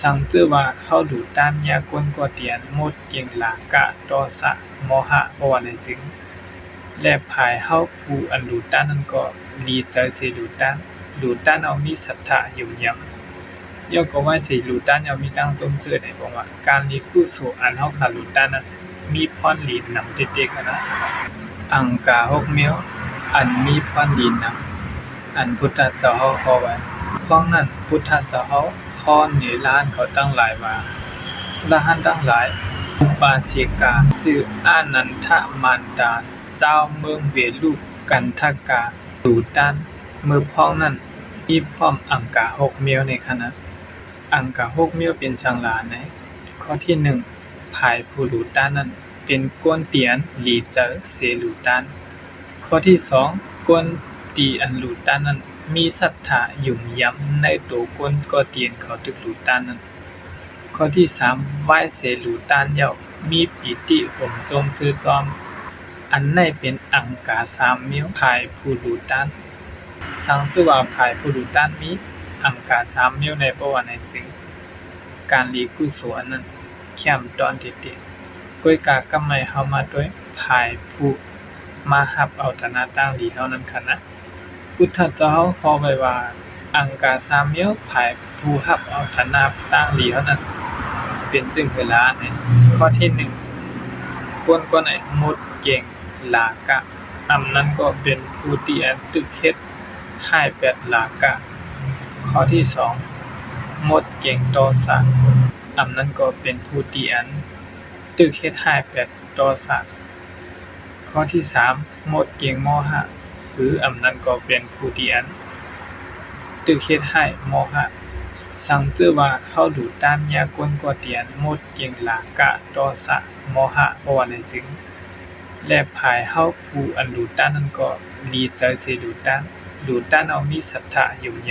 สังเจอว่าเขาดูด้านยากวนกว่าเตียนหมดเก่งหลากะตอสะมอหะบ่ว่าไหนจึงและภายเฮาผู้อันดูด้านนั้นก็ดีใจสิดูด้านเอามีศรัทธาอยู่ยำย่อก็ว่าสิดูด้านเอามีตั้งจงเจอได้บ่ว่าการนี้ผู้สู่อันเฮาขาดูด้านนั้นมีพรหลีนนำเด็กๆนะอังกาฮกเมียวอันมีพรหลีนนำอันพุทธเจ้าเฮาขอไว้เพราะนั้นพุทธเจ้าเฮาพรในล้านเขาตั้งหลายว่าอรหันต์ทั้งหลายอุบาสิกาชื่ออานันทมารดาเจ้าเมืองเวลุกันทกาดูด้านเมื่อพ้องนั้นมีพร้อมอังกาหกเมียวในคณะอังกาหกเมียวเป็นสังหลาไหนข้อที่1ภายผู้ดูด้านนั้นเป็นกวนเตียนหลีเจอเสลูด้านข้อที่2กวนตีอันหลูด้านนั้นมีศรัทธาหยุ่มย้ำในตัวกวนก็เตียนเขาตึกหลูด้านนั้นข้อที่3ไหว้เสลูด้านเย้ามีปิติห่มจมซื้อจอมอันในเป็นอังกา3เมียวภายผู้ดูด้านสังจือว่าภายผู้ดูด้านมีอังกา3เมียวในบ่ว่าไหนจึงการหลีกุศลนั้นแคมตอนติดๆก้อยกากำไมเฮามาด้วยภายผู้มารับเอาตนาตั้งหลีเฮานั้นค่ะนะพุทธเจ้าพอไว้ว่าอังกา3เมียวภายผู้รับเอาตนาตั้งหลีเฮานั้นเป็นจึงเวลาเนี่ยข้อที่1ควรก็ไหนหมดเก่งลากะอำนั้นก็เป็นผู้ที่อันตึกเฮ็ดให้แปดลากะข้อที่2หมดเก่งตอสะอำนั้นก็เป็นผู้ที่อันตึกเฮ็ดให้แปดตอสะข้อที่3หมดเก่งมอหะหรืออำนั้นก็เป็นผู้ที่อันตึกเฮ็ดให้มอหะสังเจอว่าเขาดูด้านยากวนกว่าเตียนหมดเก่งลากะตอสะมอหะบ่ว่าไหนจึงและภายเฮาผู้อันดูด้านนั้นก็ดีใจสิดูด้านเอามีศรัทธาอยู่ย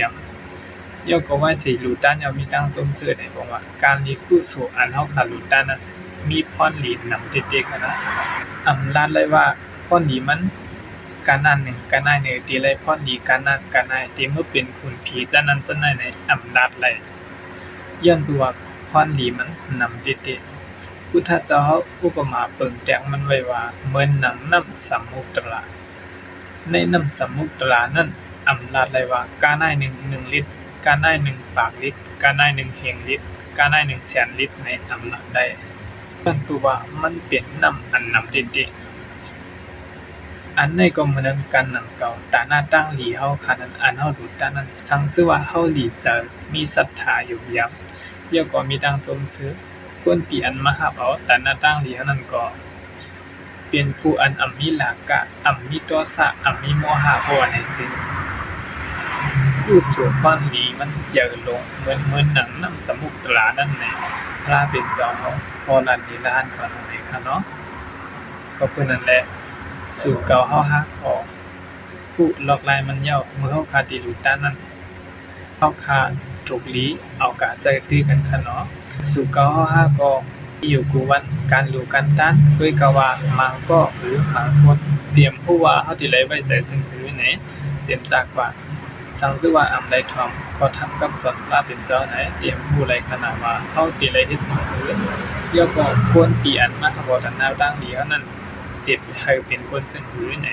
ำย่อก็ว่าสิดูด้านเอามีตั้งจงเจอได้บ่ว่าการนี้ผู้สู่อันเฮาขาดูด้านนั้นมีพรหลีนำเด็กๆนะอำลาดเลยว่าพรหลีมันการนั้นหนึ่งการนายเนี่ยตีเลยพรหลีการนั้นการนายที่เมื่อเป็นคุณผีจะนั้นจะนายในอำลาดเลยย้อนตัวพรหลีมันนำเด็กๆพุทธเจ้าอุปมาเปิงแตงมันไว้ว่าเหมือนหนังน้ำสมุทรในน้ำสมุทรนั้นอำลาดเลยว่ากาหนาย1ลิตรกาหนาย1ปากลิตรกาหนาย1เฮงลิตรกาหนาย1แสนลิตรในอำลาดได้ย้อนตัวว่ามันเป็นน้ำอันนำเด็กๆอันในก็เหมือนกันนำเก่าตาหน้าตั้งหลีเฮาคันอันเฮาดูด้านนั้นสังจือว่าเฮาหลีเจอมีศรัทธาอยู่ยำเดี๋ยวก็มีตั้งจงซื้อกวนปีอันมารับเอาตาหน้าตั้งหลีเฮานั้นก็เป็นผู้อันอำมีลากะอำมีตัวสะอำมีโมหะบ่ว่าไหนจึงผู้สู่พรหลีมันเจอลงเหมือนหนังน้ำสมุทรนั่นแหละพระเป็นเจ้าพอลันนิลานเขานั่นเองค่ะเนาะก็เพิ่นนั่นแหละสู่เก่าเฮาฮักออกผู้ลอกลายมันเหี่ยวมือเฮาคาติลูด้านนั้นเฮาคาถูกหลีเอากะใจตื้อกันค่ะเนาะสู่เก่าเฮาฮักก็อยู่กูวันการรู้กันต้านด้วยกะว่ามังก็หรือมังคนเตรียมผู้ว่าเฮาสิไลไว้ใจซึ่งคือไหนเตรียมจากว่าสังจือว่าอำไดทอมก็ทำกับสอนว่าเป็นเจ้าไหนเตรียมผู้ไรขนาดว่าเฮาติไลเฮ็ดซึ่งคือเดี๋ยวก็ควรปีอันมาขบวนอันแนวตั้งดีเฮานั้นติดให้เป็นคนซึ่งคือไหน